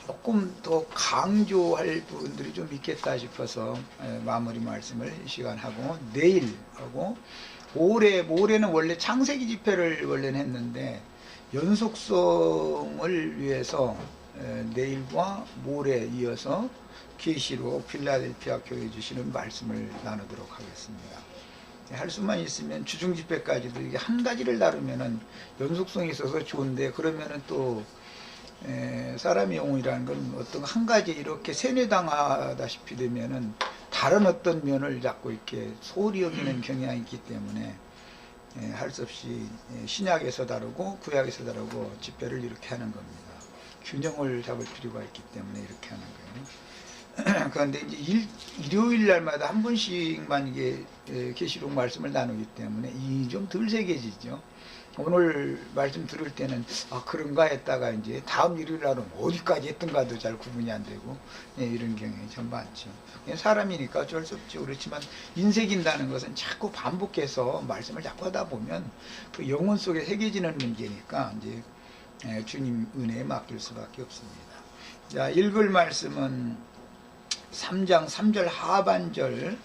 조금 더 강조할 부분들이 좀 있겠다 싶어서 마무리 말씀을 이 시간 하고, 내일하고 모레는 원래 창세기 집회를 원래는 했는데 연속성을 위해서 내일과 모레 이어서 계시록 필라델피아 교회 주시는 말씀을 나누도록 하겠습니다. 할 수만 있으면 주중 집회까지도 이게 한 가지를 다루면은 연속성이 있어서 좋은데, 그러면은 또 사람의 영혼이라는 건 어떤 한 가지 이렇게 세뇌당하다시피 되면은 다른 어떤 면을 자꾸 이렇게 소홀히 여기는 경향이 있기 때문에 할 수 없이 신약에서 다루고 구약에서 다루고 집회를 이렇게 하는 겁니다. 균형을 잡을 필요가 있기 때문에 이렇게 하는 거예요. 그런데 이제 일요일 날마다 한 분씩만 이게 계시록 말씀을 나누기 때문에 이 좀 덜 새겨지죠. 오늘 말씀 들을 때는 그런가 했다가 이제 다음 일요일 날은 어디까지 했던가도 잘 구분이 안 되고 이런 경향이 좀 많죠. 사람이니까 어쩔 수 없죠. 그렇지만 인색인다는 것은 자꾸 반복해서 말씀을 자꾸 하다 보면 그 영혼 속에 새겨지는 문제니까 이제 주님 은혜에 맡길 수밖에 없습니다. 자, 읽을 말씀은 3장 3절 하반절,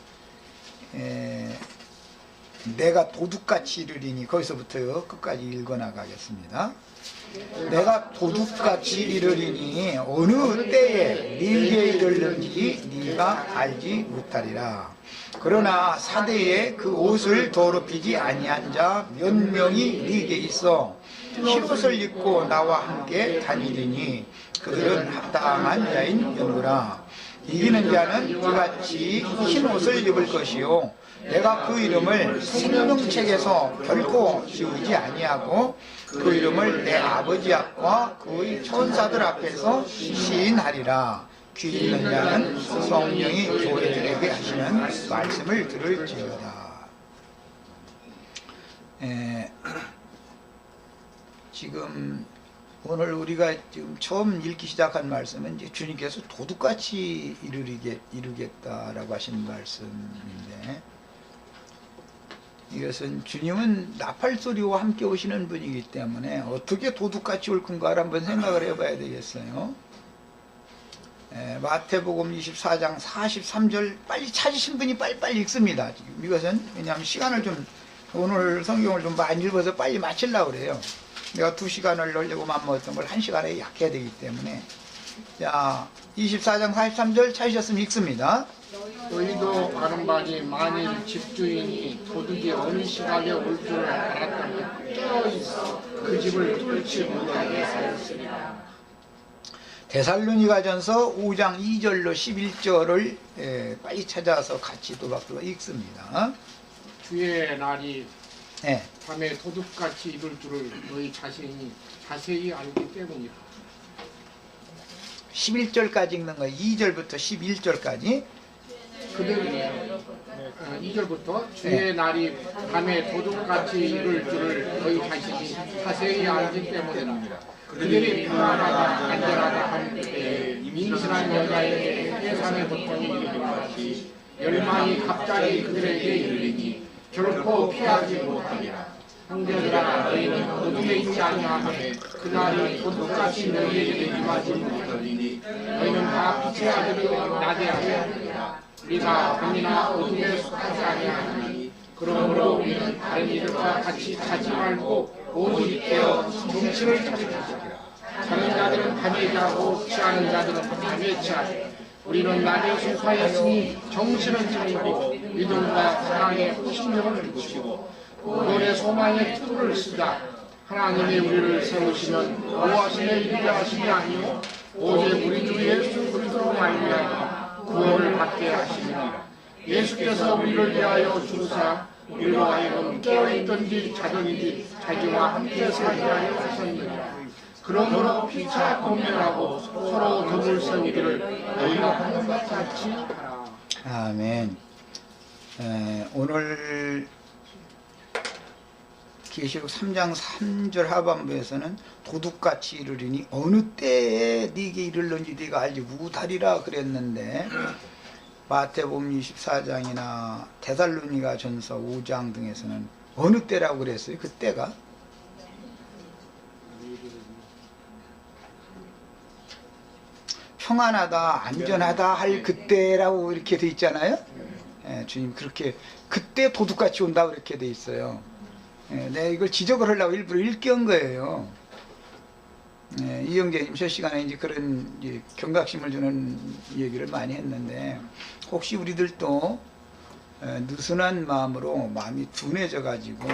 내가 도둑같이 이르리니, 거기서부터 끝까지 읽어나가겠습니다. 내가 도둑같이 이르리니 어느 때에 네게 이르는지 네가 알지 못하리라. 그러나 사대에 그 옷을 더럽히지 아니한 자 몇 명이 네게 있어 흰옷을 입고 나와 함께 다니리니 그들은 합당한 자인 연구라. 이기는 자는 이같이 흰옷을 입을 것이요 내가 그 이름을 생명책에서 결코 지우지 아니하고 그 이름을 내 아버지 앞과 그의 천사들 앞에서 시인하리라. 귀 있는 자는 성령이 교회들에게 하시는 말씀을 들을지어다. 지금 오늘 우리가 지금 처음 읽기 시작한 말씀은 이제 주님께서 도둑같이 이루겠다라고 하신 말씀인데, 이것은 주님은 나팔소리와 함께 오시는 분이기 때문에 어떻게 도둑같이 올 건가를 한번 생각을 해봐야 되겠어요. 마태복음 24장 43절 빨리 찾으신 분이 빨리빨리 읽습니다. 지금 이것은 왜냐하면 시간을 좀, 오늘 성경을 좀 많이 읽어서 빨리 마치려고 그래요. 내가 2시간을 넣으려고 맘먹었던 걸 1시간에 약해야 되기 때문에. 자, 24장 43절 찾으셨으면 읽습니다. 너희도 아는 바니 만일 집주인이 도둑이 어느 시각에 올 줄 알았다면 깨어있어 그 집을 뚫지 못하게 하였으리라. 데살로니가전서 5장 2절로 11절을 빨리 찾아서 같이 또박또박 읽습니다. 주의 날이 밤에 도둑같이 이룰 줄을 너희 자신이 자세히 알기 때문이라. 11절까지 읽는 거예요. 2절부터 11절까지. 그들은 2절부터 주의 날이 밤에 도둑같이 이룰 줄을 너희 자신이 자세히 알기 때문이라. 그들이 평안하다 안전하다 한 때에 임신한 여자에게 해산의 고통이 이르는 같이 멸망이 갑자기 그들에게 이르리니 결코 피하지 못하리라. 형제들아 너희는 어둠에 있지 아니하되 그날이 도둑같이 너희에게 임하지 못하리니 너희는 다 빛의 아들이여 낮에 아니하리라. 우리가 밤이나 어둠에 속하지 아니하니 그러므로 우리는 다른 이들과 같이 자지 말고 오직 깨어 정신을 차리라. 자는 자들은 밤에 자고 취하는 자들은 밤에 취하되 우리는 낮에 속하였으니 정신을 차리고 믿음과 사랑에 신령을 붙이고 구원의 소망의 틀을 쓰자. 하나님이 우리를 세우시면 노하심에 이르게 하심이 아니요 오직 우리 주 예수 그리스도로 말미암아 구원을 받게 하시니라. 예수께서 우리를 위하여 주사 우리로 하여금 깨어있든지 자든지 자기와 함께 살게 하여 하셨느니라. 그러므로 피차 공멸하고 서로 더불 섬기기를 너희가 하는 것 같이 하라. 아멘. 오늘 계시록 3장 3절 하반부에서는 도둑같이 이르리니 어느 때에 네게 이르는지 네가 알지 못하리라 그랬는데, 마태복음 24장이나 데살로니가 전서 5장 등에서는 어느 때라고 그랬어요? 그 때가 평안하다, 안전하다 할 그때라고 이렇게 돼 있잖아요. 주님 그렇게 그때 도둑같이 온다 그렇게 돼 있어요. 내가 이걸 지적을 하려고 일부러 읽게 한 거예요. 이영재님 저 시간에 이제 그런 경각심을 주는 얘기를 많이 했는데, 혹시 우리들도 느슨한 마음으로 마음이 둔해져 가지고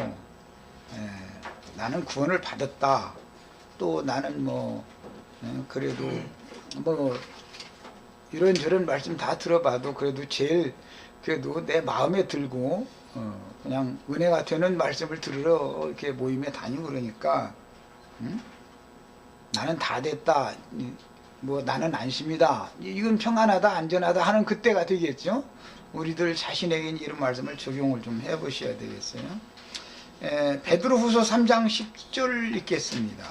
나는 구원을 받았다, 또 나는 뭐 그래도 뭐 이런저런 말씀 다 들어봐도 그래도 제일 그래도 내 마음에 들고 그냥 은혜가 되는 말씀을 들으러 이렇게 모임에 다니고 그러니까 나는 다 됐다, 뭐 나는 안심이다, 이건 평안하다, 안전하다 하는 그때가 되겠죠. 우리들 자신에게 이런 말씀을 적용을 좀 해보셔야 되겠어요. 베드로후서 3장 10절 읽겠습니다.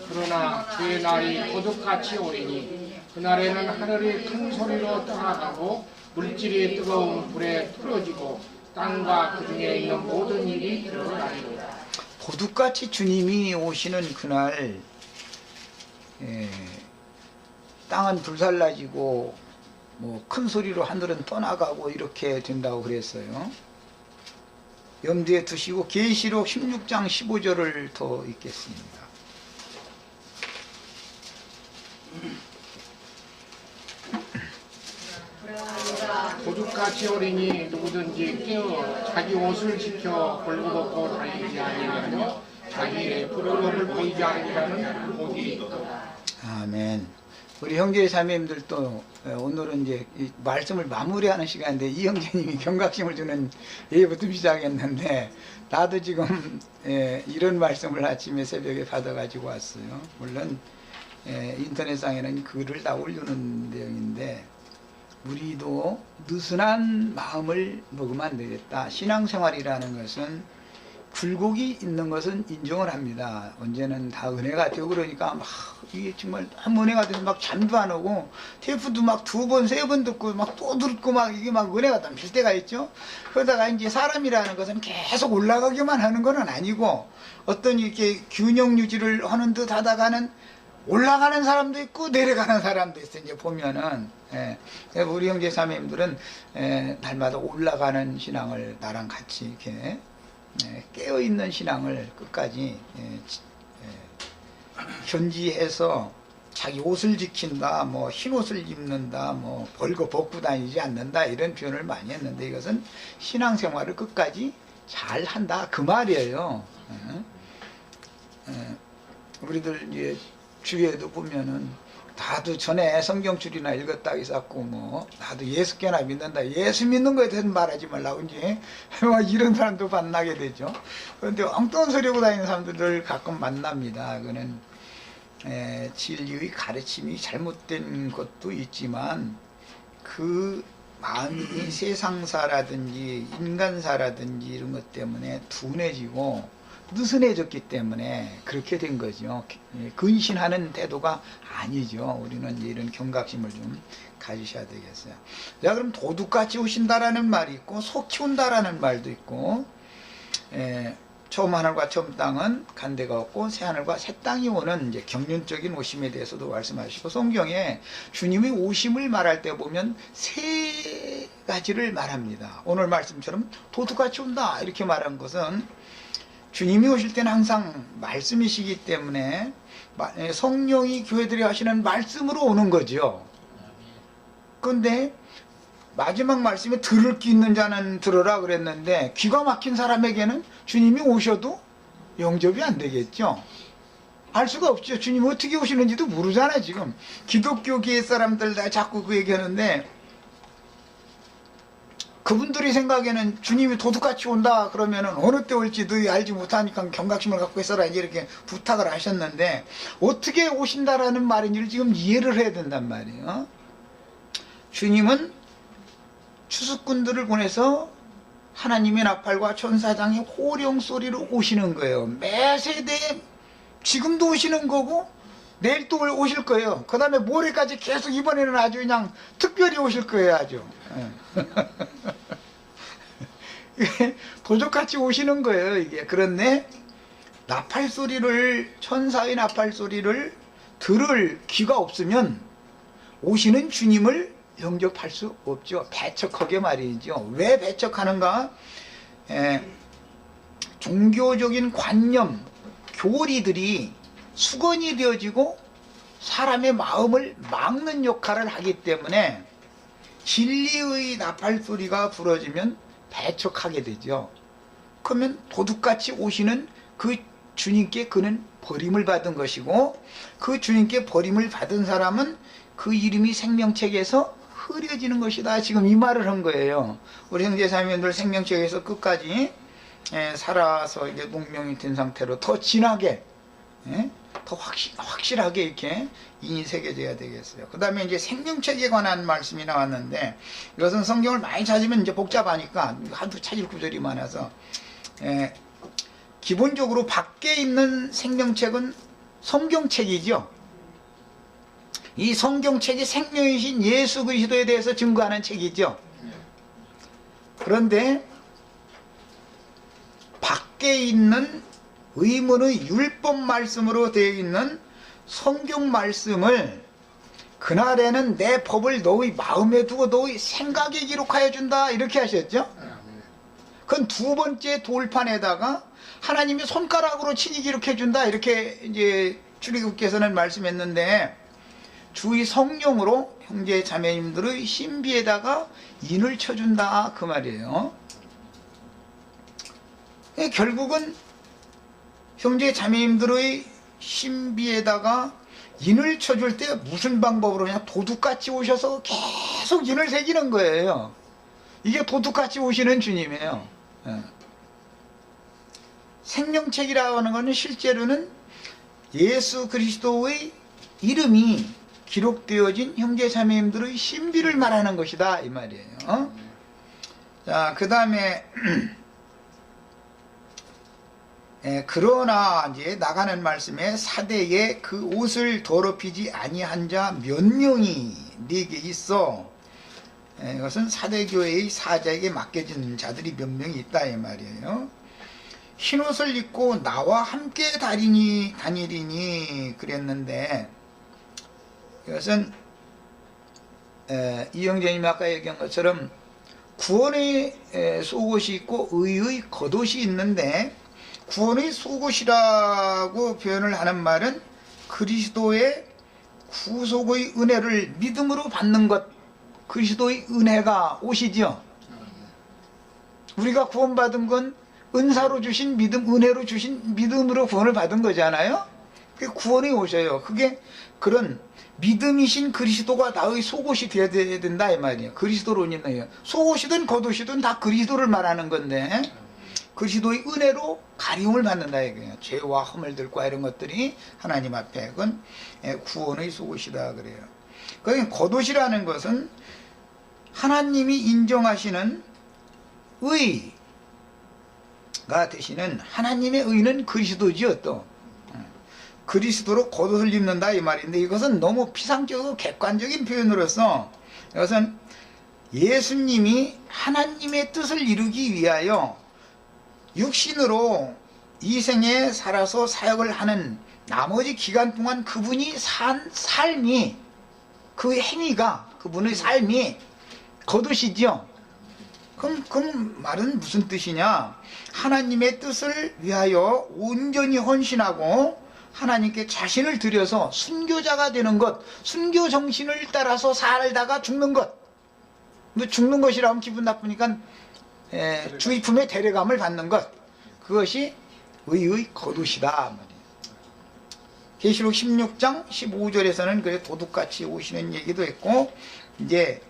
그러나 주의 날이 도둑같이 오리니 그날에는 하늘이 큰 소리로 떠나가고 물질이 뜨거운 불에 풀어지고 땅과 그 중에 있는 모든 일이 드러나리로다. 도둑같이 주님이 오시는 그날 땅은 불살라지고 뭐 큰 소리로 하늘은 떠나가고 이렇게 된다고 그랬어요. 염두에 두시고 계시록 16장 15절을 더 읽겠습니다. 도둑같이 오리니 누구든지 깨어 자기 옷을 지켜 벌거벗고 다니지 아니하며 자기의 부러움을 보이지 아니하는 복이 있도다. 아멘. 우리 형제 자매님들도 오늘은 이제 이 말씀을 마무리하는 시간인데, 이 형제님이 경각심을 주는 예부터 시작했는데, 나도 지금 이런 말씀을 아침에 새벽에 받아가지고 왔어요. 물론 인터넷상에는 글을 다 올리는 내용인데, 우리도 느슨한 마음을 먹으면 안 되겠다. 신앙생활이라는 것은 굴곡이 있는 것은 인정을 합니다. 언제는 다 은혜가 되고 그러니까 막 이게 정말 한 은혜가 돼서 막 잠도 안 오고 테이프도 막 2번, 3번 듣고 막 또 듣고 막 이게 막 은혜가 넘칠 때가 있죠. 그러다가 이제 사람이라는 것은 계속 올라가기만 하는 건 아니고, 어떤 이렇게 균형 유지를 하는 듯 하다가는 올라가는 사람도 있고 내려가는 사람도 있어. 이제 보면은 우리 형제 자매님들은 날마다 올라가는 신앙을 나랑 같이 이렇게 깨어있는 신앙을 끝까지 견지해서 자기 옷을 지킨다, 뭐 흰옷을 입는다, 뭐 벌거 벗고 다니지 않는다, 이런 표현을 많이 했는데, 이것은 신앙생활을 끝까지 잘 한다 그 말이에요. 우리들 이제 주위에도 보면은 나도 전에 성경줄이나 읽었다 있었고, 뭐 나도 예수께나 믿는다, 예수 믿는 거에 대해서 말하지 말라고 이제 이런 사람도 만나게 되죠. 그런데 엉뚱한 소리 하고 다니는 사람들을 가끔 만납니다. 그거는 진리의 가르침이 잘못된 것도 있지만, 그 마음이 세상사라든지 인간사라든지 이런 것 때문에 둔해지고 느슨해졌기 때문에 그렇게 된 거죠. 근신하는 태도가 아니죠. 우리는 이런 경각심을 좀 가지셔야 되겠어요. 자, 그럼 도둑같이 오신다라는 말이 있고, 소 키운다라는 말도 있고, 처음 하늘과 처음 땅은 간데가 없고 새 하늘과 새 땅이 오는 이제 경륜적인 오심에 대해서도 말씀하시고, 성경에 주님의 오심을 말할 때 보면 세 가지를 말합니다. 오늘 말씀처럼 도둑같이 온다 이렇게 말한 것은, 주님이 오실 때는 항상 말씀이시기 때문에 성령이 교회들이 하시는 말씀으로 오는 거죠. 그런데 마지막 말씀에 들을 귀 있는 자는 들으라 그랬는데, 귀가 막힌 사람에게는 주님이 오셔도 영접이 안 되겠죠. 알 수가 없죠. 주님이 어떻게 오시는지도 모르잖아요. 지금 기독교계의 사람들 다 자꾸 그 얘기하는데, 그분들이 생각에는 주님이 도둑같이 온다 그러면은 어느 때 올지 너희 알지 못하니까 경각심을 갖고 있어라 이렇게 부탁을 하셨는데, 어떻게 오신다라는 말인지를 지금 이해를 해야 된단 말이에요. 주님은 추수꾼들을 보내서 하나님의 나팔과 천사장의 호령 소리로 오시는 거예요. 매 세대에 지금도 오시는 거고 내일 또 오실 거예요. 그 다음에 모레까지 계속, 이번에는 아주 그냥 특별히 오실 거예요. 아주 도둑같이 오시는 거예요. 이게. 그런데 나팔 소리를, 천사의 나팔 소리를 들을 귀가 없으면 오시는 주님을 영접할 수 없죠. 배척하게 말이죠. 왜 배척하는가? 종교적인 관념, 교리들이 수건이 되어지고 사람의 마음을 막는 역할을 하기 때문에 진리의 나팔 소리가 부러지면 배척하게 되죠. 그러면 도둑같이 오시는 그 주님께 그는 버림을 받은 것이고, 그 주님께 버림을 받은 사람은 그 이름이 생명책에서 흐려지는 것이다. 지금 이 말을 한 거예요. 우리 형제자매님들 생명책에서 끝까지 살아서 이제 농명이 된 상태로 더 진하게, 더 확실하게 이렇게 인이 새겨져야 되겠어요. 그 다음에 이제 생명책에 관한 말씀이 나왔는데, 이것은 성경을 많이 찾으면 이제 복잡하니까 한두 찾을 구절이 많아서, 기본적으로 밖에 있는 생명책은 성경책이죠. 이 성경책이 생명이신 예수 그리스도에 대해서 증거하는 책이죠. 그런데 밖에 있는 의문의 율법 말씀으로 되어 있는 성경 말씀을 그날에는 내 법을 너희 마음에 두고 너희 생각에 기록하여 준다, 이렇게 하셨죠. 그건 두 번째 돌판에다가 하나님이 손가락으로 친히 기록해 준다, 이렇게 이제 출애굽께서는 말씀했는데, 주의 성령으로 형제 자매님들의 신비에다가 인을 쳐준다, 그 말이에요. 결국은 형제 자매님들의 신비에다가 인을 쳐줄 때 무슨 방법으로, 그냥 도둑같이 오셔서 계속 인을 새기는 거예요. 이게 도둑같이 오시는 주님이에요. 생명책이라고 하는 것은 실제로는 예수 그리스도의 이름이 기록되어진 형제 자매님들의 신비를 말하는 것이다, 이 말이에요. 자, 그 다음에 그러나 이제 나가는 말씀에 사대에 그 옷을 더럽히지 아니한 자 몇 명이 네게 있어. 이것은 사대교회의 사자에게 맡겨진 자들이 몇 명이 있다, 이 말이에요. 흰옷을 입고 나와 함께 다니리니 그랬는데, 이것은 이 형제님이 아까 얘기한 것처럼 구원의 속옷이 있고 의의 겉옷이 있는데, 구원의 속옷이라고 표현을 하는 말은 그리스도의 구속의 은혜를 믿음으로 받는 것, 그리스도의 은혜가 옷이죠. 우리가 구원받은 건 은사로 주신 믿음, 은혜로 주신 믿음으로 구원을 받은 거잖아요. 그게 구원이 옷이에요. 그게 그런 믿음이신 그리스도가 나의 속옷이 되어야 된다, 이 말이에요. 그리스도로 입는 속옷이든 겉옷이든 다 그리스도를 말하는 건데, 그리스도의 은혜로 가리움을 받는다, 이거예요. 죄와 허물들과 이런 것들이 하나님 앞에, 그건 구원의 속옷이다 그래요. 그러니까 겉옷이라는 것은 하나님이 인정하시는 의가 되시는, 하나님의 의는 그리스도지요. 또 그리스도로 겉옷을 입는다, 이 말인데, 이것은 너무 피상적이고 객관적인 표현으로서, 이것은 예수님이 하나님의 뜻을 이루기 위하여 육신으로 이 생에 살아서 사역을 하는 나머지 기간 동안 그분이 산 삶이, 그 행위가, 그분의 삶이 겉옷이죠. 그럼 말은 무슨 뜻이냐? 하나님의 뜻을 위하여 온전히 헌신하고 하나님께 자신을 들여서 순교자가 되는 것, 순교 정신을 따라서 살다가 죽는 것. 뭐 죽는 것이라면 기분 나쁘니까 주의 품에 데려감을 받는 것, 그것이 의의 겉옷이다. 계시록 16장 15절에서는 그래 도둑같이 오시는 얘기도 했고, 이제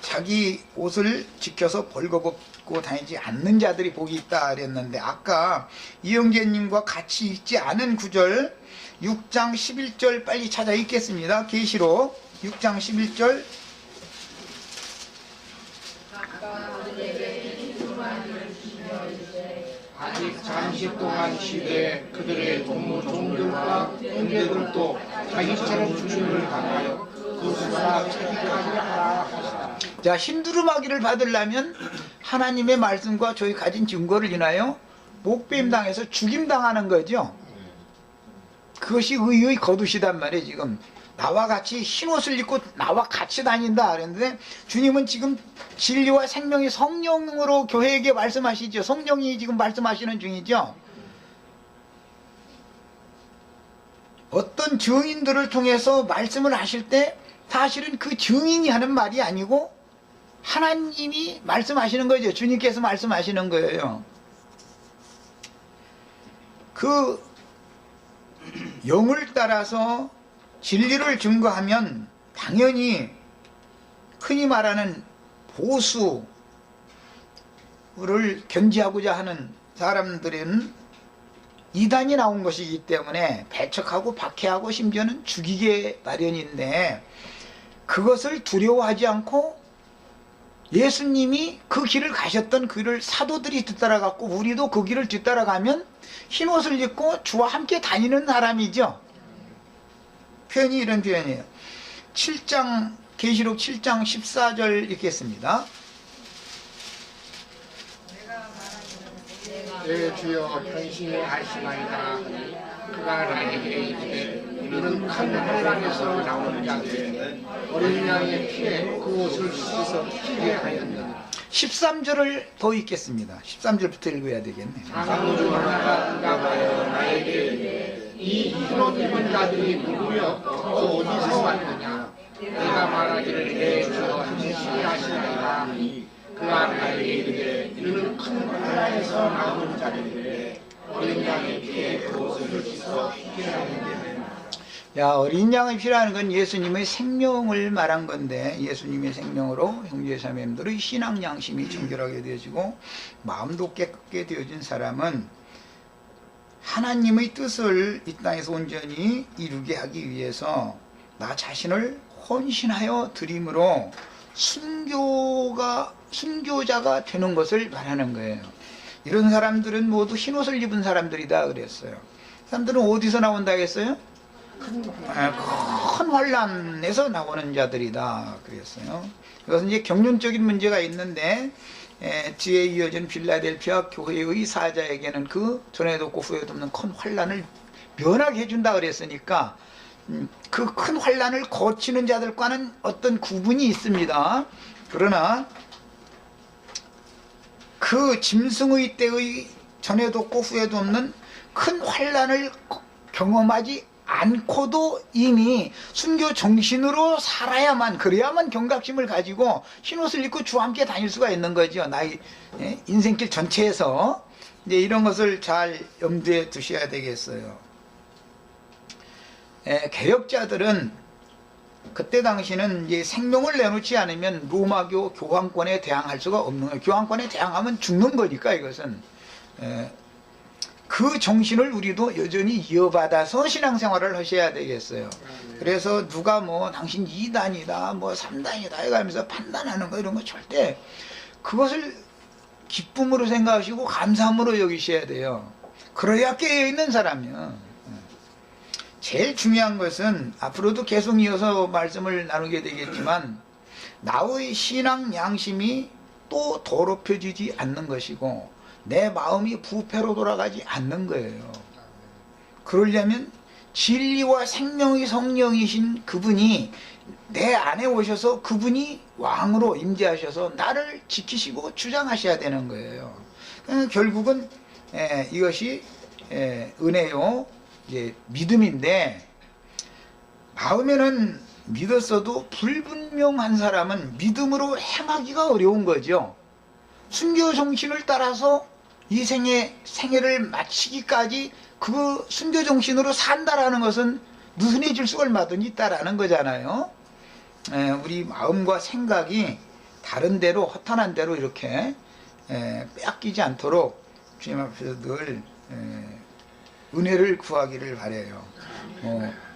자기 옷을 지켜서 벌거벗고 다니지 않는 자들이 복이 있다 그랬는데, 아까 이영재님과 같이 읽지 않은 구절 6장 11절 빨리 찾아 읽겠습니다. 계시록 6장 11절. 아직 잠시 동안 시대에 그들의 종들과 형제들도 자기처럼 주님을 강하여 그 수가 차기하게 하라 하시라. 자, 힘두루마기를 받으려면 하나님의 말씀과 저희 가진 증거를 인하여 목배임 당해서 죽임 당하는 거죠. 그것이 의의 거두시단 말이에요. 지금 나와 같이 흰 옷을 입고 나와 같이 다닌다 그랬는데, 주님은 지금 진리와 생명이 성령으로 교회에게 말씀하시죠. 성령이 지금 말씀하시는 중이죠. 어떤 증인들을 통해서 말씀을 하실 때 사실은 그 증인이 하는 말이 아니고 하나님이 말씀하시는 거죠. 주님께서 말씀하시는 거예요. 그 영을 따라서 진리를 증거하면 당연히 흔히 말하는 보수를 견지하고자 하는 사람들은 이단이 나온 것이기 때문에 배척하고 박해하고 심지어는 죽이게 마련인데, 그것을 두려워하지 않고 예수님이 그 길을 가셨던 길을 사도들이 뒤따라갔고 우리도 그 길을 뒤따라가면 흰옷을 입고 주와 함께 다니는 사람이죠. 표현이 이런 표현이에요. 7장 계시록 7장 14절 읽겠습니다. 내 주여 편심히 하시나이다. 그가 나에게 이르되 이는 큰 환란에서 나오는 자들이 어린 양의 피에 그 옷을 씻어 피게 하였느니라. 13절을 더 읽겠습니다. 13절부터 읽어야 되겠네. 장로 중 하나가 응답하여 나에게 이르되 이 흰옷 입은 자들이 누구며 또 어디서 왔느냐. 내가 말하기를 내 주여 편심히 하시나이다. 그가 나에게 이르되 이는 큰 환란에서 나오는 자들인데 어린 양의 피에 그 옷을 씻어 피게 하였느니라. 야, 어린 양의 피라는 건 예수님의 생명을 말한 건데, 예수님의 생명으로 형제자매님들의 신앙 양심이 정결하게 되어지고 마음도 깨끗게 되어진 사람은 하나님의 뜻을 이 땅에서 온전히 이루게 하기 위해서 나 자신을 헌신하여 드림으로 순교자가 되는 것을 말하는 거예요. 이런 사람들은 모두 흰옷을 입은 사람들이다 그랬어요. 사람들은 어디서 나온다 했어요? 큰 환란에서 나오는 자들이다 그랬어요. 그것은 이제 경륜적인 문제가 있는데, 뒤에 이어진 필라델피아 교회의 사자에게는 그 전에도 없고 후에도 없는 큰 환란을 면하게 해준다 그랬으니까 그 큰 환란을 거치는 자들과는 어떤 구분이 있습니다. 그러나 그 짐승의 때의 전에도 없고 후에도 없는 큰 환란을 경험하지 않고도 이미 순교 정신으로 살아야만, 그래야만 경각심을 가지고 흰옷을 입고 주와 함께 다닐 수가 있는 거죠. 나의 인생길 전체에서. 이제 이런 것을 잘 염두에 두셔야 되겠어요. 개혁자들은 그때 당시는 이제 생명을 내놓지 않으면 로마교 교황권에 대항할 수가 없는 거예요. 교황권에 대항하면 죽는 거니까 이것은. 그 정신을 우리도 여전히 이어받아서 신앙생활을 하셔야 되겠어요. 그래서 누가 뭐 당신 2단이다 뭐 3단이다 해가면서 판단하는 거 이런 거 절대, 그것을 기쁨으로 생각하시고 감사함으로 여기셔야 돼요. 그래야 깨어있는 사람이요. 제일 중요한 것은 앞으로도 계속 이어서 말씀을 나누게 되겠지만, 나의 신앙 양심이 또 더럽혀지지 않는 것이고 내 마음이 부패로 돌아가지 않는 거예요. 그러려면 진리와 생명의 성령이신 그분이 내 안에 오셔서 그분이 왕으로 임재하셔서 나를 지키시고 주장하셔야 되는 거예요. 결국은 이것이 은혜요, 믿음인데, 마음에는 믿었어도 불분명한 사람은 믿음으로 행하기가 어려운 거죠. 순교 정신을 따라서 이 생애를 마치기까지 그 순교 정신으로 산다라는 것은 느슨해질 수 얼마든지 있다라는 거잖아요. 우리 마음과 생각이 다른 데로, 허탄한 데로 이렇게 빼앗기지 않도록 주님 앞에서 늘 은혜를 구하기를 바라요.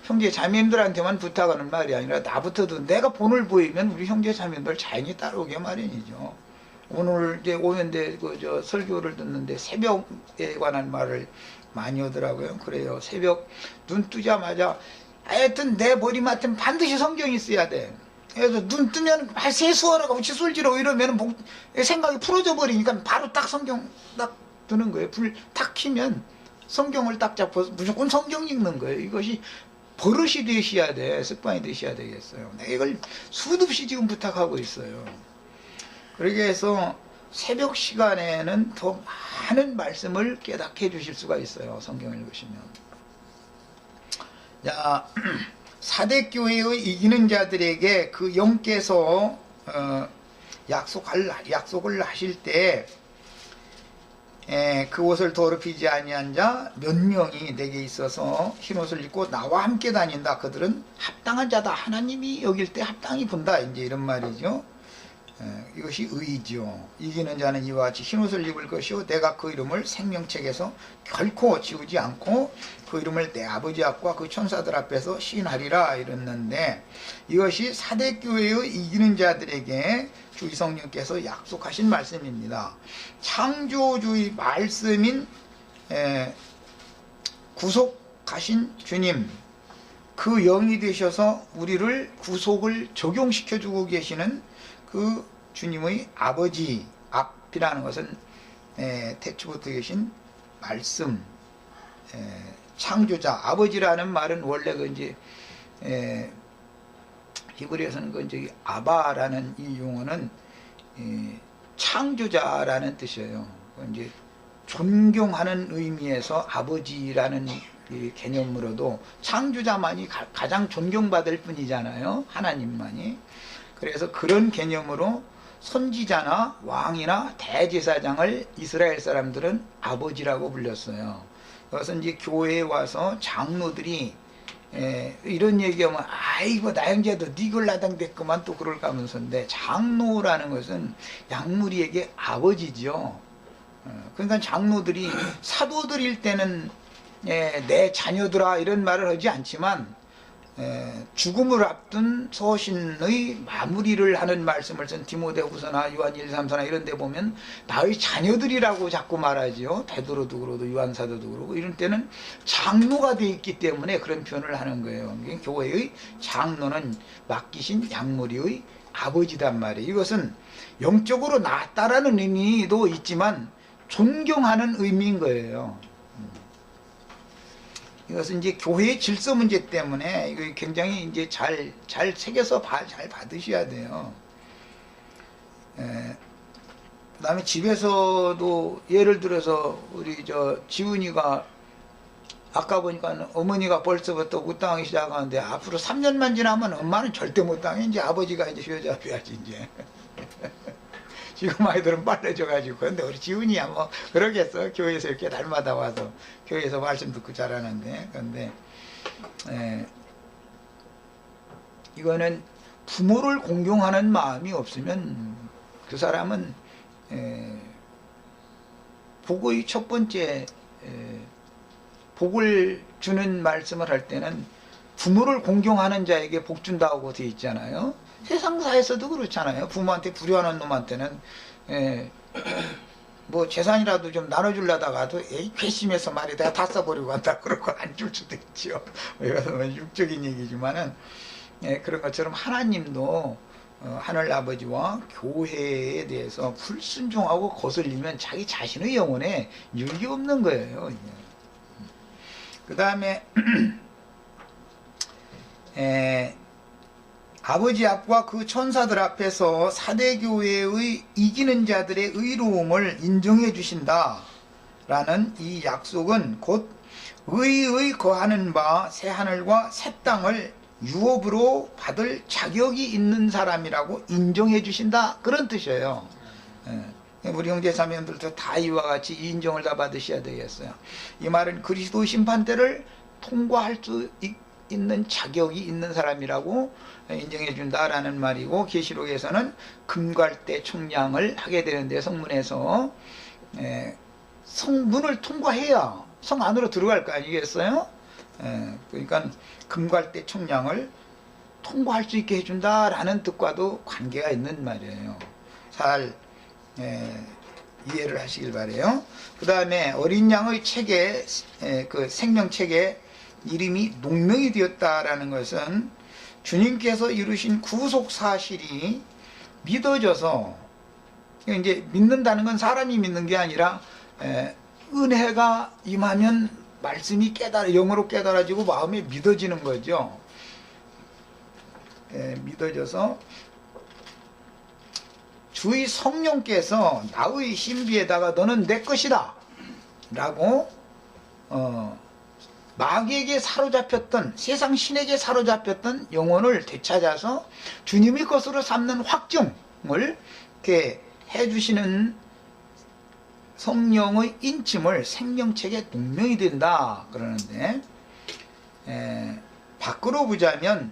형제 자매님들한테만 부탁하는 말이 아니라 나부터도 내가 본을 보이면 우리 형제 자매님들 자연히 따라오게 마련이죠. 오늘 이제 오면대 설교를 듣는데 새벽에 관한 말을 많이 하더라고요. 그래요. 새벽 눈 뜨자마자 하여튼 내 머리맡엔 반드시 성경이 있어야 돼. 그래서 눈 뜨면 세수하라고 칫솔질하고 이러면 생각이 풀어져 버리니까 바로 딱 성경 딱 두는 거예요. 불 탁 켜면 성경을 딱 잡아서 무조건 성경 읽는 거예요. 이것이 버릇이 되셔야 돼. 습관이 되셔야 되겠어요. 내가 이걸 수도 없이 지금 부탁하고 있어요. 그러게 해서 새벽 시간에는 더 많은 말씀을 깨닫게 해주실 수가 있어요. 성경을 읽으시면. 자, 사대교회의 이기는 자들에게 그 영께서 약속을 하실 때 그옷을 더럽히지 아니한 자 몇 명이 내게 있어서 흰옷을 입고 나와 함께 다닌다. 그들은 합당한 자다. 하나님이 여길 때 합당히 본다. 이제 이런 말이죠. 이것이 의죠. 이기는 자는 이와 같이 흰옷을 입을 것이요 내가 그 이름을 생명책에서 결코 지우지 않고 그 이름을 내 아버지 앞과 그 천사들 앞에서 시인하리라 이랬는데, 이것이 사대교회의 이기는 자들에게 주 성령께서 약속하신 말씀입니다. 창조주의 말씀인 구속하신 주님, 그 영이 되셔서 우리를 구속을 적용시켜주고 계시는 그 주님의 아버지 앞이라는 것은 태초부터 계신 말씀, 창조자. 아버지라는 말은 원래 그 이제 히브리에서는 그 이제 아바라는 이 용어는 창조자라는 뜻이에요. 이제 존경하는 의미에서 아버지라는 이 개념으로도 창조자만이 가장 존경받을 뿐이잖아요. 하나님만이. 그래서 그런 개념으로 선지자나 왕이나 대제사장을 이스라엘 사람들은 아버지라고 불렸어요. 그래서 이제 교회에 와서 장로들이 이런 얘기하면 아이고 나 형제도 니글라당 됐구만 또 그럴까 하면서인데, 장로라는 것은 약물이에게 아버지죠. 그러니까 장로들이 사도들일 때는 내 자녀들아 이런 말을 하지 않지만 죽음을 앞둔 서신의 마무리를 하는 말씀을 쓴 디모데후서나 요한 1, 3서나 이런 데 보면 나의 자녀들이라고 자꾸 말하지요. 베드로도 그러고 요한사도도 그러고 이런 때는 장로가 되어 있기 때문에 그런 표현을 하는 거예요. 교회의 장로는 맡기신 약물이의 아버지단 말이에요. 이것은 영적으로 낫다라는 의미도 있지만 존경하는 의미인 거예요. 이것은 이제 교회의 질서 문제 때문에 이거 굉장히 이제 잘 새겨서 잘 받으셔야 돼요. 그 다음에 집에서도 예를 들어서 우리 지훈이가 아까 보니까 어머니가 벌써부터 못 당하기 시작하는데 앞으로 3년만 지나면 엄마는 절대 못 당해. 이제 아버지가 이제 휘어잡혀야지 이제. 지금 아이들은 빨라져가지고. 근데 우리 지훈이야 뭐 그러겠어. 교회에서 이렇게 날마다 와서 교회에서 말씀 듣고 자라는데. 근데 이거는 부모를 공경하는 마음이 없으면 그 사람은 복의 첫 번째 복을 주는 말씀을 할 때는 부모를 공경하는 자에게 복 준다고 되어 있잖아요. 세상사에서도 그렇잖아요. 부모한테 불효하는 놈한테는 뭐 재산이라도 좀 나눠주려다가도 괘씸해서 말이 내가 다 써버리고 간다 그러고 안 줄 수도 있죠. 이것은 육적인 얘기지만은 그런 것처럼 하나님도 하늘 아버지와 교회에 대해서 불순종하고 거슬리면 자기 자신의 영혼에 유익이 없는 거예요. 그 다음에 아버지 앞과 그 천사들 앞에서 사대교회의 이기는 자들의 의로움을 인정해 주신다 라는 이 약속은 곧 의의 거하는 바 새하늘과 새 땅을 유업으로 받을 자격이 있는 사람이라고 인정해 주신다, 그런 뜻이에요. 우리 형제자매들도 다 이와 같이 이 인정을 다 받으셔야 되겠어요. 이 말은 그리스도 심판대를 통과할 수 있는 자격이 있는 사람이라고 인정해 준다라는 말이고, 계시록에서는 금갈대 총량을 하게 되는데, 성문에서 성문을 통과해야 성 안으로 들어갈 거 아니겠어요? 그러니까 금갈대 총량을 통과할 수 있게 해준다라는 뜻과도 관계가 있는 말이에요. 잘 이해를 하시길 바래요. 그 다음에 어린 양의 책에 그 생명책에 이름이 농명이 되었다라는 것은 주님께서 이루신 구속 사실이 믿어져서, 이제 믿는다는 건 사람이 믿는 게 아니라 은혜가 임하면 말씀이 영으로 깨달아지고 마음에 믿어지는 거죠. 믿어져서 주의 성령께서 나의 신비에다가 너는 내 것이다 라고 마귀에게 사로잡혔던, 세상 신에게 사로잡혔던 영혼을 되찾아서 주님의 것으로 삼는 확증을 이렇게 해주시는 성령의 인침을 생명책에 동명이 된다 그러는데, 밖으로 보자면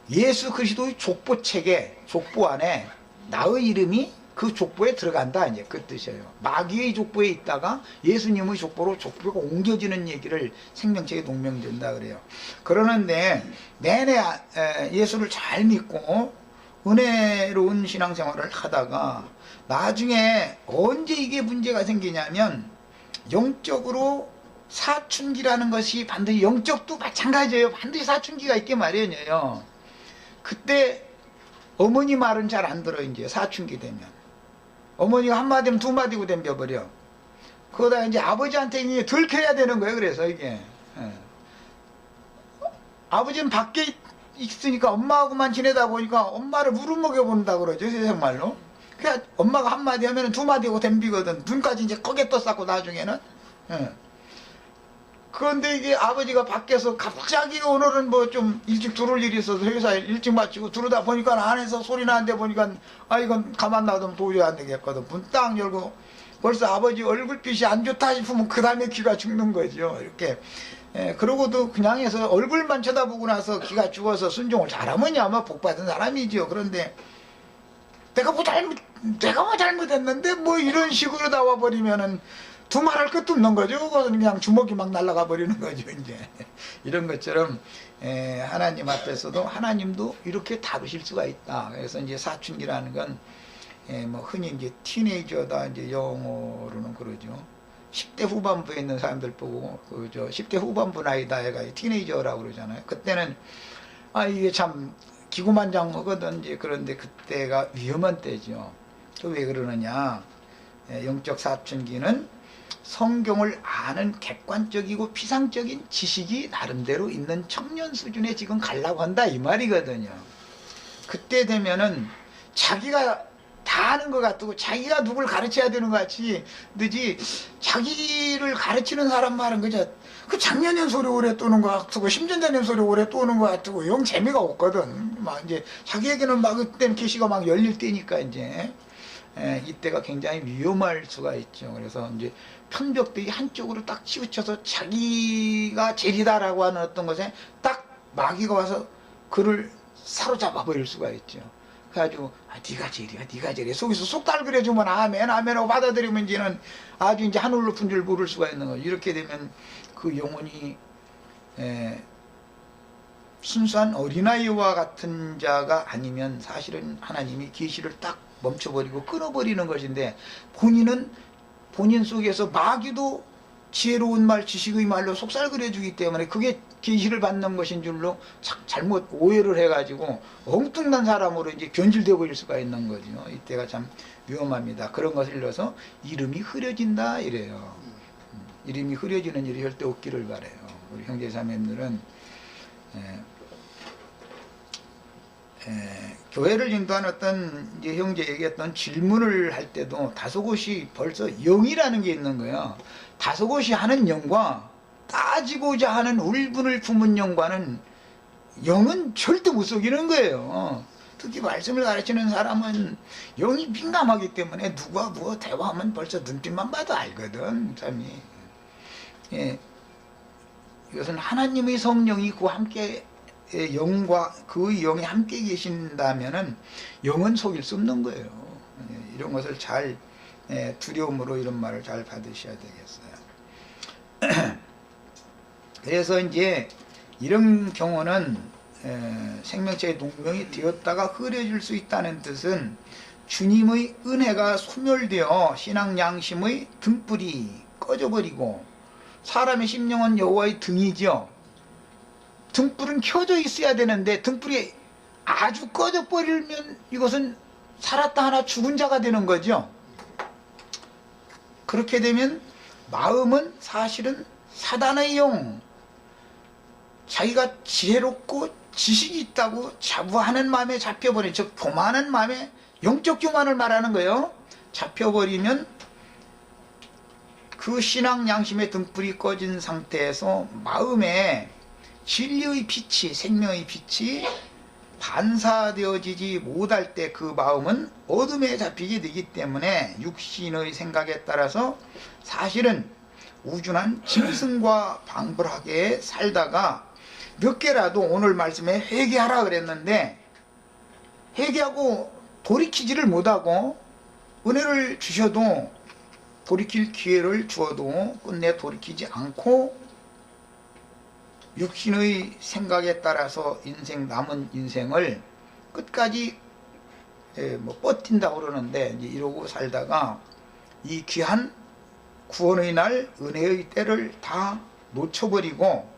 예수 그리스도의 족보책에, 족보 안에 나의 이름이 그 족보에 들어간다, 이제 그 뜻이에요. 마귀의 족보에 있다가 예수님의 족보로 족보가 옮겨지는 얘기를 생명책에 동명된다 그래요. 그러는데 내내 예수를 잘 믿고 은혜로운 신앙생활을 하다가 나중에 언제 이게 문제가 생기냐면, 영적으로 사춘기라는 것이 반드시, 영적도 마찬가지예요. 반드시 사춘기가 있게 마련이에요. 그때 어머니 말은 잘 안 들어. 이제 사춘기 되면 어머니가 한마디면 두마디고 덤벼버려. 그러다 이제 아버지한테 이제 들켜야 되는 거예요. 그래서 이게 아버지는 밖에 있으니까 엄마하고만 지내다 보니까 엄마를 무릎먹여 본다 그러죠, 세상말로. 그냥 엄마가 한마디 하면 두마디고 덤비거든. 눈까지 이제 크게 떴었고 나중에는. 그런데 이게 아버지가 밖에서 갑자기 오늘은 뭐 좀 일찍 들어올 일이 있어서 회사 일찍 마치고 들어다 보니까 안에서 소리 나는데 보니까, 아 이건 가만 놔두면 도저히 안 되겠거든. 문 딱 열고 벌써 아버지 얼굴빛이 안 좋다 싶으면 그 다음에 귀가 죽는 거죠. 이렇게. 그러고도 그냥 해서 얼굴만 쳐다보고 나서 귀가 죽어서 순종을 잘하면 아마 복받은 사람이죠. 그런데 내가 뭐 잘못했는데 뭐 이런 식으로 나와버리면은 두말할 것도 없는 거죠. 그것은 그냥 주먹이 막 날아가 버리는 거죠. 이제 이런 것처럼 하나님 앞에서도 하나님도 이렇게 다루실 수가 있다. 그래서 이제 사춘기라는 건 뭐 흔히 이제 티네이저다 이제 영어로는 그러죠. 10대 후반부에 있는 사람들 보고 그저 10대 후반부 나이다 해가 티네이저라고 그러잖아요. 그때는 아 이게 참 기구만장하거든. 이제 그런데 그때가 위험한 때죠. 왜 그러느냐? 영적 사춘기는 성경을 아는 객관적이고 피상적인 지식이 나름대로 있는 청년 수준에 지금 가려고 한다 이 말이거든요. 그때 되면은 자기가 다 아는 것 같고 자기가 누굴 가르쳐야 되는 것 같이 늦지, 자기를 가르치는 사람 말은 그저 그 작년엔 소리 오래 떠는 것 같고 10년 전엔 소리 오래 떠는 것 같고 영 재미가 없거든. 막 이제 자기에게는 막 그때는 계시가 막 열릴 때니까 이제 이때가 굉장히 위험할 수가 있죠. 그래서 이제 편벽들이 한쪽으로 딱 치우쳐서 자기가 제리다라고 하는 어떤 것에 딱 마귀가 와서 그를 사로잡아 버릴 수가 있죠. 그래가지고 네가 제리야, 네가 제리야 속에서 쏙달 그려주면 아멘 아멘하고 받아들이면 이제는 아주 이제 하늘 높은 줄 모를 수가 있는 거죠. 이렇게 되면 그 영혼이 순수한 어린아이와 같은 자가 아니면 사실은 하나님이 계시를 딱 멈춰버리고 끊어버리는 것인데, 본인은 본인 속에서 마귀도 지혜로운 말, 지식의 말로 속살그려주기 때문에 그게 계시를 받는 것인 줄로 잘못 오해를 해가지고 엉뚱난 사람으로 이제 변질되어 버릴 수가 있는 거죠. 이때가 참 위험합니다. 그런 것을 일러서 이름이 흐려진다 이래요. 이름이 흐려지는 일이 절대 없기를 바래요. 우리 형제자매님들은 교회를 인도하는 어떤 이제 형제 얘기했던 질문을 할 때도 다소곳이 벌써 영이라는 게 있는 거예요. 다소곳이 하는 영과 따지고자 하는 울분을 품은 영과는 영은 절대 못 속이는 거예요. 특히 말씀을 가르치는 사람은 영이 민감하기 때문에 누가 뭐 대화하면 벌써 눈빛만 봐도 알거든. 참이. 이것은 하나님의 성령이 그 함께 영과 그 영이 함께 계신다면은 영은 속일 수 없는 거예요. 이런 것을 잘 두려움으로 이런 말을 잘 받으셔야 되겠어요. 그래서 이제 이런 경우는 생명체의 동명이 되었다가 흐려질 수 있다는 뜻은 주님의 은혜가 소멸되어 신앙 양심의 등불이 꺼져버리고, 사람의 심령은 여호와의 등이죠. 등불은 켜져 있어야 되는데 등불이 아주 꺼져버리면 이것은 살았다 하나 죽은 자가 되는 거죠. 그렇게 되면 마음은 사실은 사단의 영, 자기가 지혜롭고 지식이 있다고 자부하는 마음에 잡혀버린, 즉 교만한 마음에, 영적 교만을 말하는 거예요. 잡혀버리면 그 신앙 양심의 등불이 꺼진 상태에서 마음에 진리의 빛이, 생명의 빛이 반사되어지지 못할 때 그 마음은 어둠에 잡히게 되기 때문에 육신의 생각에 따라서 사실은 우준한 짐승과 방불하게 살다가 몇 개라도 오늘 말씀에 회개하라 그랬는데 회개하고 돌이키지를 못하고 은혜를 주셔도 돌이킬 기회를 주어도 끝내 돌이키지 않고 육신의 생각에 따라서 남은 인생을 끝까지 버틴다고 그러는데 이제 이러고 살다가 이 귀한 구원의 날 은혜의 때를 다 놓쳐버리고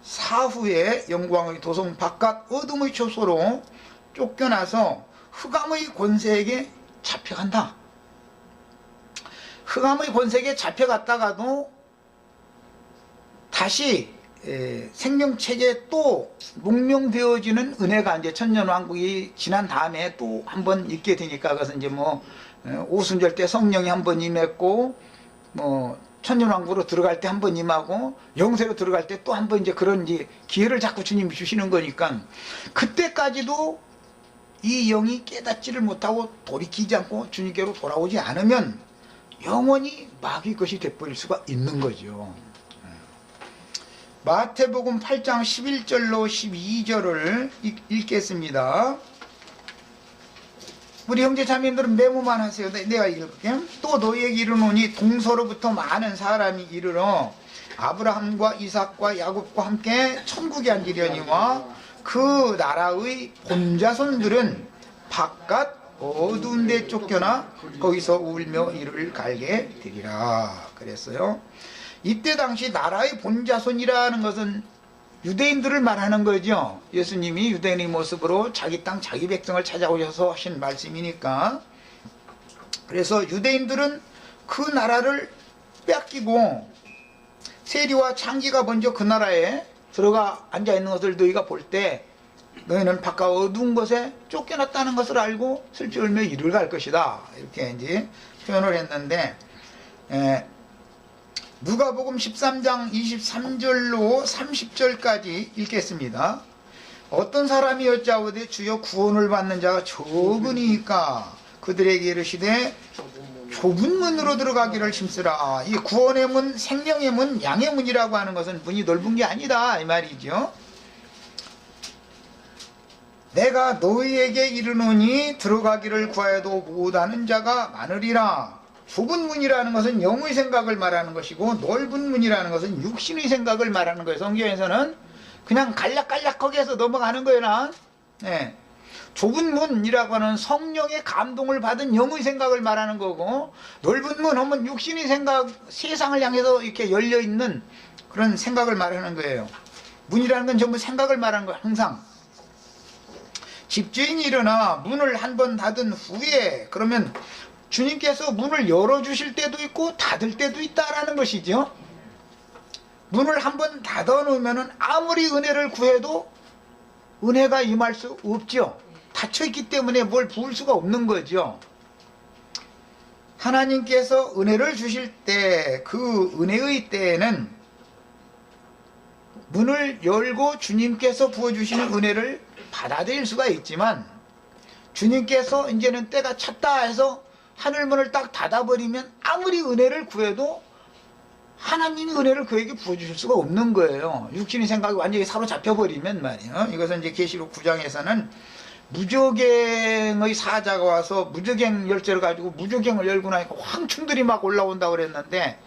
사후에 영광의 도성 바깥 어둠의 초소로 쫓겨나서 흑암의 권세에게 잡혀간다. 흑암의 권세에게 잡혀갔다가도 다시 생명체계에 또 농명되어지는 은혜가 이제 천년왕국이 지난 다음에 또 한 번 있게 되니까, 그것은 이제 오순절 때 성령이 한 번 임했고, 천년왕국으로 들어갈 때 한 번 임하고, 영세로 들어갈 때 또 한 번 이제 그런 이제 기회를 자꾸 주님이 주시는 거니까, 그때까지도 이 영이 깨닫지를 못하고 돌이키지 않고 주님께로 돌아오지 않으면 영원히 마귀 것이 돼버릴 수가 있는 거죠. 마태복음 8장 11절로 12절을 읽겠습니다. 우리 형제 자매님들은 메모만 하세요. 내가 읽을게. 또 너희에게 이르노니 동서로부터 많은 사람이 이르러 아브라함과 이삭과 야곱과 함께 천국에 앉으려니와 그 나라의 본자손들은 바깥 어두운 데 쫓겨나 거기서 울며 이를 갈게 되리라 그랬어요. 이때 당시 나라의 본자손이라는 것은 유대인들을 말하는 거죠. 예수님이 유대인의 모습으로 자기 땅 자기 백성을 찾아오셔서 하신 말씀이니까. 그래서 유대인들은 그 나라를 뺏기고 세리와 창기가 먼저 그 나라에 들어가 앉아있는 것을 너희가 볼 때 너희는 바깥 어두운 것에 쫓겨났다는 것을 알고 슬피 울며 이를 갈 것이다, 이렇게 이제 표현을 했는데, 누가복음 13장 23절로 30절까지 읽겠습니다. 어떤 사람이 여짜오되 주여 구원을 받는 자가 적으니까 그들에게 이르시되 좁은 문으로 들어가기를 힘쓰라. 이 구원의 문, 생명의 문, 양의 문이라고 하는 것은 문이 넓은 게 아니다, 이 말이죠. 내가 너희에게 이르노니 들어가기를 구하여도 못하는 자가 많으리라. 좁은 문이라는 것은 영의 생각을 말하는 것이고 넓은 문이라는 것은 육신의 생각을 말하는 거예요. 성경에서는 그냥 간략간략하게 해서 넘어가는 거예요. 네. 좁은 문이라고 하는 성령의 감동을 받은 영의 생각을 말하는 거고, 넓은 문 하면 육신의 생각, 세상을 향해서 이렇게 열려있는 그런 생각을 말하는 거예요. 문이라는 건 전부 생각을 말하는 거예요. 항상 집주인이 일어나 문을 한 번 닫은 후에, 그러면 주님께서 문을 열어주실 때도 있고 닫을 때도 있다라는 것이죠. 문을 한 번 닫아 놓으면 아무리 은혜를 구해도 은혜가 임할 수 없죠. 닫혀있기 때문에 뭘 부을 수가 없는 거죠. 하나님께서 은혜를 주실 때, 그 은혜의 때에는 문을 열고 주님께서 부어주시는 은혜를 받아들일 수가 있지만, 주님께서 이제는 때가 찼다 해서 하늘문을 딱 닫아버리면 아무리 은혜를 구해도 하나님이 은혜를 그에게 부어주실 수가 없는 거예요. 육신의 생각이 완전히 사로잡혀버리면 말이에요. 이것은 이제 계시록 9장에서는 무저갱의 사자가 와서 무저갱 열쇠를 가지고 무저갱을 열고 나니까 황충들이 막 올라온다고 그랬는데,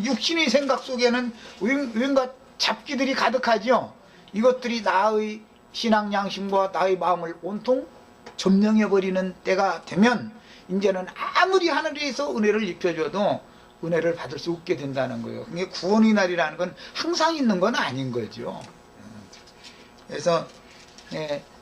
육신의 생각 속에는 왠가 잡기들이 가득하죠. 이것들이 나의 신앙 양심과 나의 마음을 온통 점령해버리는 때가 되면 이제는 아무리 하늘에서 은혜를 입혀줘도 은혜를 받을 수 없게 된다는 거예요. 그게 구원의 날이라는 건 항상 있는 건 아닌 거죠. 그래서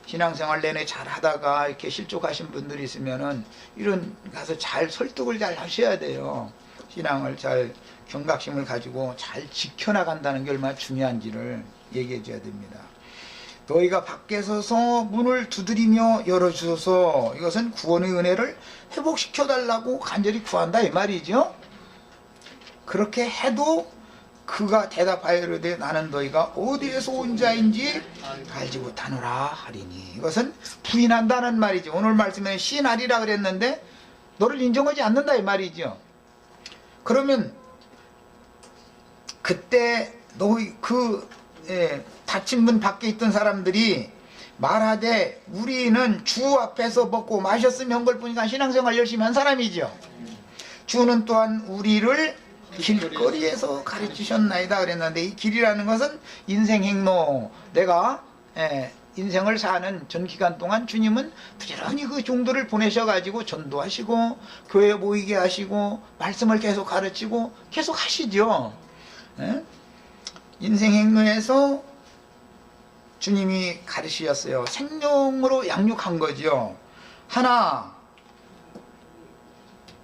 신앙생활 내내 잘 하다가 이렇게 실족하신 분들이 있으면은 이런 가서 잘 설득을 잘 하셔야 돼요. 신앙을 잘 경각심을 가지고 잘 지켜나간다는 게 얼마나 중요한지를 얘기해 줘야 됩니다. 너희가 밖에 서서 문을 두드리며 열어주소서. 이것은 구원의 은혜를 회복시켜 달라고 간절히 구한다 이 말이죠. 그렇게 해도 그가 대답하여 이르되 나는 너희가 어디에서 온 자인지 알지 못하노라 하리니. 이것은 부인한다는 말이죠. 오늘 말씀에 시인하리라 그랬는데 너를 인정하지 않는다 이 말이죠. 그러면 그때 너희 닫힌 문 밖에 있던 사람들이 말하되 우리는 주 앞에서 먹고 마셨으면 한 걸 보니까 신앙생활 열심히 한 사람이죠. 주는 또한 우리를 길거리에서 가르치셨나이다 그랬는데, 이 길이라는 것은 인생 행로, 내가 인생을 사는 전 기간 동안 주님은 부지런히 그 종들을 보내셔가지고 전도하시고 교회 모이게 하시고 말씀을 계속 가르치고 계속 하시죠. 인생 행로에서 주님이 가르치셨어요. 생명으로 양육한 거죠. 하나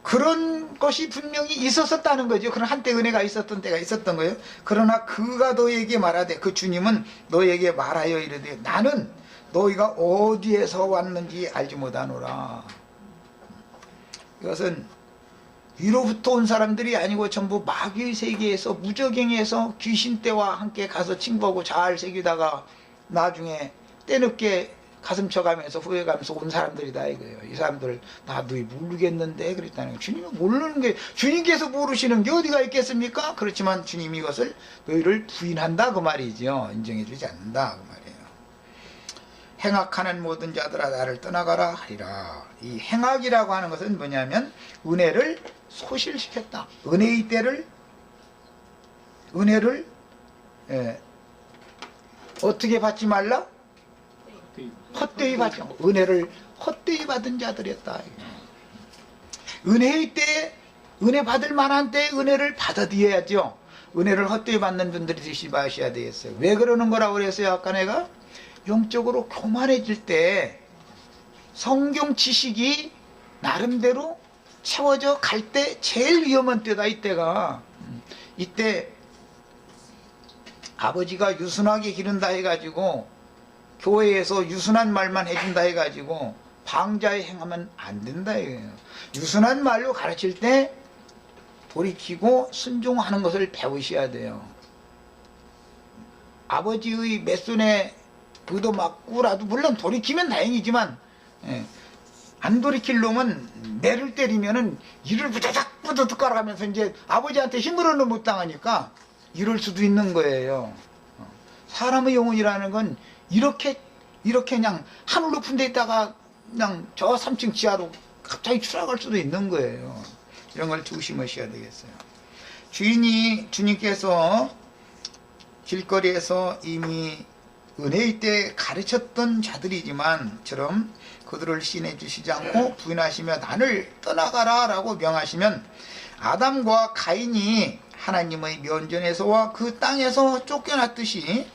그런 것이 분명히 있었다는 거죠. 그런 한때 은혜가 있었던 때가 있었던 거예요. 그러나 그가 너에게 말하되, 그 주님은 너에게 말하여 이르되 나는 너희가 어디에서 왔는지 알지 못하노라. 이것은 위로부터 온 사람들이 아니고 전부 마귀의 세계에서, 무적행에서 귀신떼와 함께 가서 친구하고 잘 새기다가 나중에 때늦게 가슴 쳐가면서 후회가면서 온 사람들이다 이거예요. 이 사람들 나 너희 모르겠는데 그랬다는 거예요. 주님이 모르는 게, 주님께서 모르시는 게 어디가 있겠습니까? 그렇지만 주님이 이것을 너희를 부인한다 그 말이죠. 인정해주지 않는다 그 말이에요. 행악하는 모든 자들아 나를 떠나가라 하리라. 이 행악이라고 하는 것은 뭐냐면 은혜를 소실시켰다. 은혜의 때를, 은혜를 어떻게 받지 말라? 헛되이 받지 않고, 은혜를 헛되이 받은 자들이었다. 은혜의 때, 은혜 받을 만한 때 은혜를 받아들여야죠. 은혜를 헛되이 받는 분들이 드시 마셔야 되겠어요. 왜 그러는 거라고 그랬어요? 아까 내가 영적으로 교만해질 때 성경 지식이 나름대로 채워져 갈 때 제일 위험한 때다. 이때가, 이때 아버지가 유순하게 기른다 해가지고 교회에서 유순한 말만 해준다 해가지고 방자에 행하면 안 된다 이거예요. 유순한 말로 가르칠 때 돌이키고 순종하는 것을 배우셔야 돼요. 아버지의 맷손에 의도 맞고라도 물론 돌이키면 다행이지만 안 돌이킬 놈은 매를 때리면은 이를 부다닥 부다닥 깔아가면서 이제 아버지한테 힘으로는 못 당하니까 이럴 수도 있는 거예요. 사람의 영혼이라는 건 이렇게 그냥 하늘 높은 데 있다가 그냥 저 3층 지하로 갑자기 추락할 수도 있는 거예요. 이런 걸 조심하셔야 되겠어요. 주님께서 길거리에서 이미 은혜의 때 가르쳤던 자들이지만 그들을 시인해 주시지 않고 부인하시며 나를 떠나가라 라고 명하시면, 아담과 가인이 하나님의 면전에서와 그 땅에서 쫓겨났듯이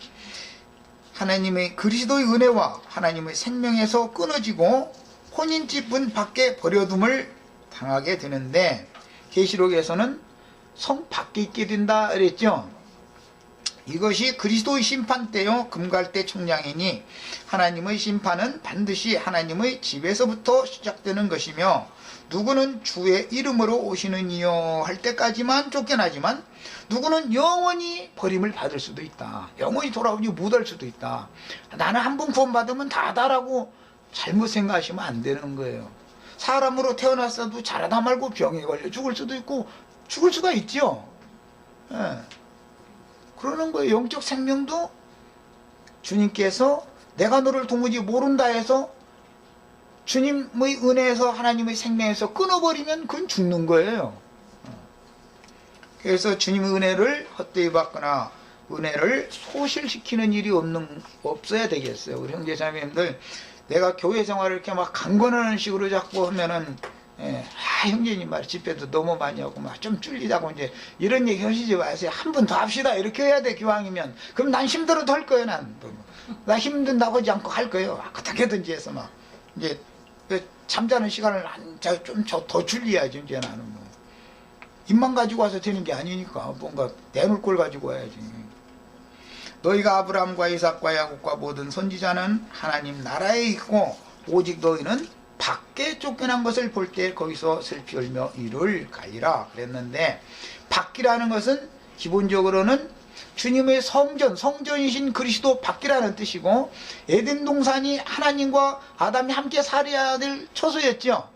하나님의 그리스도의 은혜와 하나님의 생명에서 끊어지고 혼인집 밖에 버려둠을 당하게 되는데, 계시록에서는 성 밖에 있게 된다 그랬죠. 이것이 그리스도의 심판 때요 금갈대 총량이니 하나님의 심판은 반드시 하나님의 집에서부터 시작되는 것이며, 누구는 주의 이름으로 오시는 이요 할 때까지만 쫓겨나지만 누구는 영원히 버림을 받을 수도 있다. 영원히 돌아오지 못할 수도 있다. 나는 한 번 구원받으면 다다라고 잘못 생각하시면 안 되는 거예요. 사람으로 태어났어도 자라다 말고 병에 걸려 죽을 수도 있고 죽을 수가 있죠. 그러는 거예요. 영적 생명도 주님께서 내가 너를 도무지 모른다 해서 주님의 은혜에서 하나님의 생명에서 끊어버리면 그건 죽는 거예요. 그래서 주님의 은혜를 헛되이 받거나 은혜를 소실시키는 일이 없어야 되겠어요. 우리 형제자매님들, 내가 교회 생활을 이렇게 막 강권하는 식으로 자꾸 하면은 형제님 말 집회도 너무 많이 하고 막 좀 줄리다고 이제 이런 얘기 하시지 마세요. 한 번 더 합시다 이렇게 해야 돼 기왕이면. 그럼 난 힘들어도 할 거예요. 나 힘든다고 하지 않고 할 거예요. 어떻게든지 해서 막 이제 잠자는 시간을 좀 더 줄여야지 이제 나는 뭐 입만 가지고 와서 되는 게 아니니까 뭔가 내놓을 걸 가지고 와야지. 너희가 아브라함과 이삭과 야곱과 모든 선지자는 하나님 나라에 있고 오직 너희는 밖에 쫓겨난 것을 볼 때 거기서 슬피 울며 이를 갈리라 그랬는데, 밖이라는 것은 기본적으로는 주님의 성전이신 그리스도 밖이라는 뜻이고, 에덴 동산이 하나님과 아담이 함께 살아야 될 처소였죠.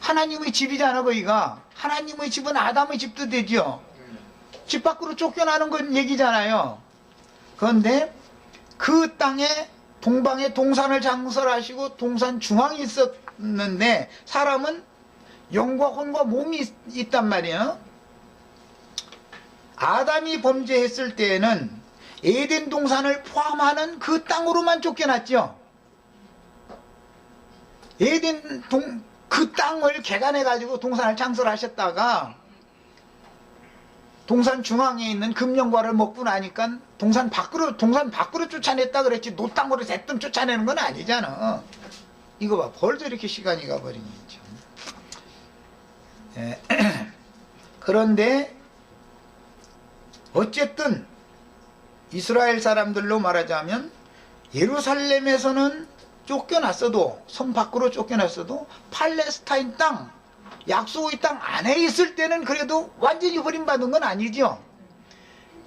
하나님의 집이잖아. 거기가 하나님의 집은 아담의 집도 되죠. 집 밖으로 쫓겨나는 건 얘기잖아요. 그런데 그 땅에 동방에 동산을 장설하시고 동산 중앙이 있었는데, 사람은 영과 혼과 몸이 있단 말이에요. 아담이 범죄했을 때에는 에덴 동산을 포함하는 그 땅으로만 쫓겨났죠. 그 땅을 개간해 가지고 동산을 창설하셨다가 동산 중앙에 있는 금령과를 먹고 나니까 동산 밖으로 쫓아냈다 그랬지, 노 땅으로 대뜸 쫓아내는 건 아니잖아. 이거 봐, 벌써 이렇게 시간이 가버리니 참. 그런데 어쨌든 이스라엘 사람들로 말하자면 예루살렘에서는 쫓겨났어도, 성 밖으로 쫓겨났어도 팔레스타인 땅, 약속의 땅 안에 있을 때는 그래도 완전히 버림받은 건 아니죠.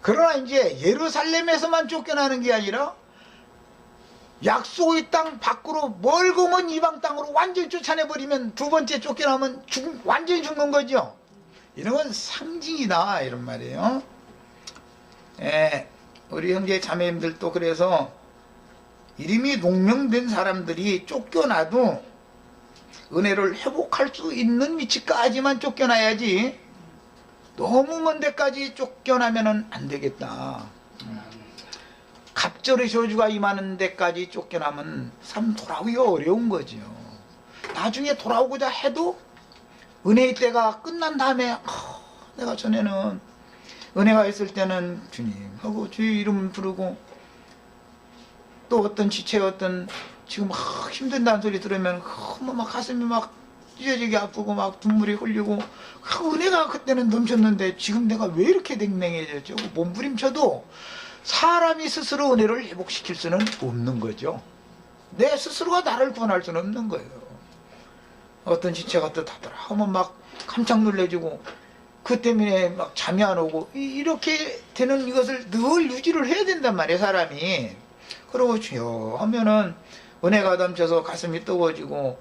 그러나 이제 예루살렘에서만 쫓겨나는 게 아니라 약속의 땅 밖으로 멀고 먼 이방 땅으로 완전히 쫓아내버리면, 두 번째 쫓겨나면 완전히 죽는 거죠. 이런 건 상징이다 이런 말이에요. 우리 형제 자매님들도 그래서 이름이 농명된 사람들이 쫓겨나도 은혜를 회복할 수 있는 위치까지만 쫓겨나야지, 너무 먼 데까지 쫓겨나면 안 되겠다. 갑절의 저주가 임하는 데까지 쫓겨나면 참 돌아오기가 어려운 거죠. 나중에 돌아오고자 해도 은혜의 때가 끝난 다음에 내가 전에는 은혜가 있을 때는 주님 하고 주의 이름 부르고, 또 어떤 지체였던 지금 막 힘든다는 소리 들으면 막 가슴이 막 찢어지게 아프고 막 눈물이 흘리고, 은혜가 그때는 넘쳤는데 지금 내가 왜 이렇게 냉랭해졌죠? 몸부림쳐도 사람이 스스로 은혜를 회복시킬 수는 없는 거죠. 내 스스로가 나를 구원할 수는 없는 거예요. 어떤 지체가 뜻하더라 하면 막 깜짝 놀래지고, 그 때문에 막 잠이 안 오고, 이렇게 되는 이것을 늘 유지를 해야 된단 말이에요, 사람이. 그러고 주여 하면은 은혜가 넘쳐서 가슴이 뜨거워지고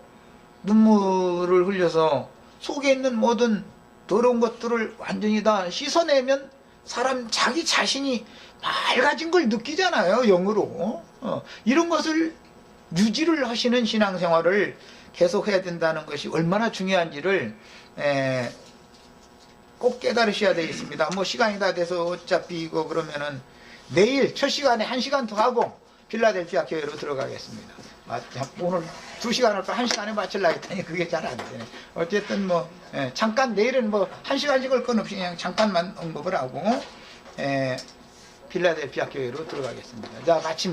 눈물을 흘려서 속에 있는 모든 더러운 것들을 완전히 다 씻어내면 사람 자기 자신이 맑아진 걸 느끼잖아요, 영으로. 이런 것을 유지를 하시는 신앙생활을 계속 해야 된다는 것이 얼마나 중요한지를 꼭 깨달으셔야 되겠습니다. 뭐 시간이 다 돼서 어차피 이거 그러면은 내일 첫 시간에 1시간 더 하고 필라델피아 교회로 들어가겠습니다. 오늘 2시간을 또 1시간에 맞추려고 했더니 그게 잘 안 되네. 어쨌든 뭐 잠깐 내일은 뭐 1시간씩을 건 없이 그냥 잠깐만 언급을 하고 필라델피아 교회로 들어가겠습니다. 자, 마침